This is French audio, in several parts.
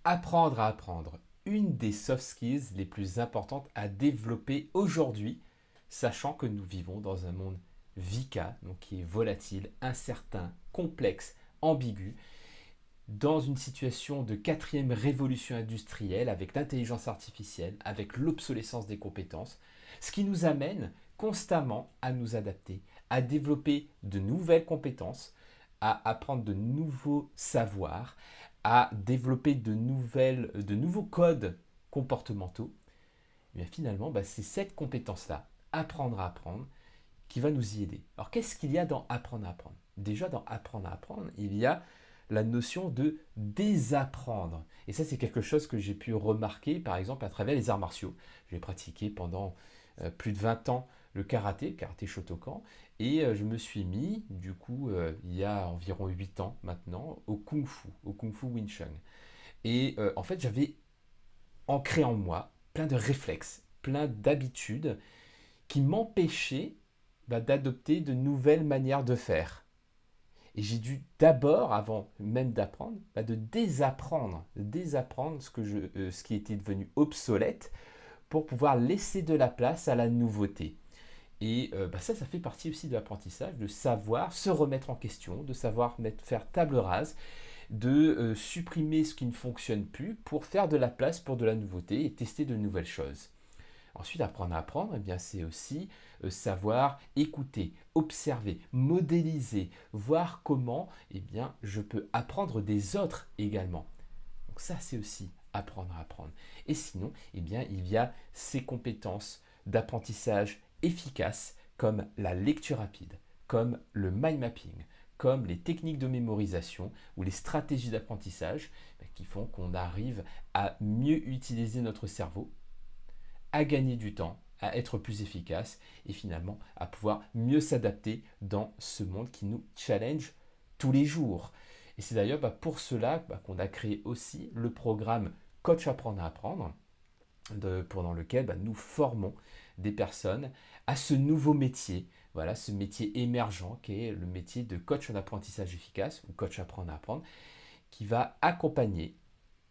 Apprendre à apprendre, une des soft skills les plus importantes à développer aujourd'hui, sachant que nous vivons dans un monde VUCA, donc qui est volatile, incertain, complexe, ambigu, dans une situation de quatrième révolution industrielle avec l'intelligence artificielle, avec l'obsolescence des compétences, ce qui nous amène constamment à nous adapter, à développer de nouvelles compétences, à apprendre de nouveaux savoirs, à développer de nouveaux codes comportementaux. Et bien finalement, c'est cette compétence-là, apprendre à apprendre, qui va nous y aider. Alors qu'est-ce qu'il y a dans apprendre à apprendre? Déjà dans apprendre à apprendre, il y a la notion de désapprendre. Et ça, c'est quelque chose que j'ai pu remarquer, par exemple, à travers les arts martiaux. J'ai pratiqué pendant plus de 20 ans le karaté Shotokan, et je me suis mis, du coup, il y a environ 8 ans maintenant, au Kung Fu Wing Chun. Et en fait, j'avais ancré en moi plein de réflexes, plein d'habitudes qui m'empêchaient d'adopter de nouvelles manières de faire. Et j'ai dû d'abord, avant même d'apprendre, de désapprendre ce qui était devenu obsolète pour pouvoir laisser de la place à la nouveauté. Et ça fait partie aussi de l'apprentissage, de savoir se remettre en question, de savoir faire table rase, de supprimer ce qui ne fonctionne plus pour faire de la place pour de la nouveauté et tester de nouvelles choses. Ensuite, apprendre à apprendre, c'est aussi savoir écouter, observer, modéliser, voir comment je peux apprendre des autres également. Donc ça, c'est aussi apprendre à apprendre. Et sinon, il y a ces compétences d'apprentissage efficaces comme la lecture rapide, comme le mind mapping, comme les techniques de mémorisation ou les stratégies d'apprentissage qui font qu'on arrive à mieux utiliser notre cerveau, à gagner du temps, à être plus efficace et finalement à pouvoir mieux s'adapter dans ce monde qui nous challenge tous les jours. Et c'est d'ailleurs pour cela qu'on a créé aussi le programme Coach Apprendre à apprendre, pendant lequel nous formons des personnes à ce nouveau métier, voilà, ce métier émergent qui est le métier de coach en apprentissage efficace ou coach apprendre à apprendre, qui va accompagner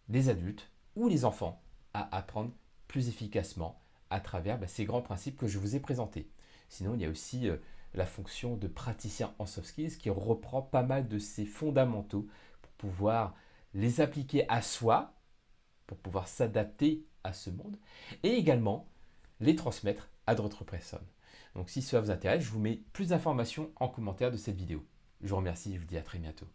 les adultes ou les enfants à apprendre plus efficacement à travers ces grands principes que je vous ai présentés. Sinon, il y a aussi la fonction de praticien en soft skills qui reprend pas mal de ces fondamentaux pour pouvoir les appliquer à soi, pour pouvoir s'adapter à ce monde, et également les transmettre à d'autres personnes. Donc si cela vous intéresse, je vous mets plus d'informations en commentaire de cette vidéo. Je vous remercie et je vous dis à très bientôt.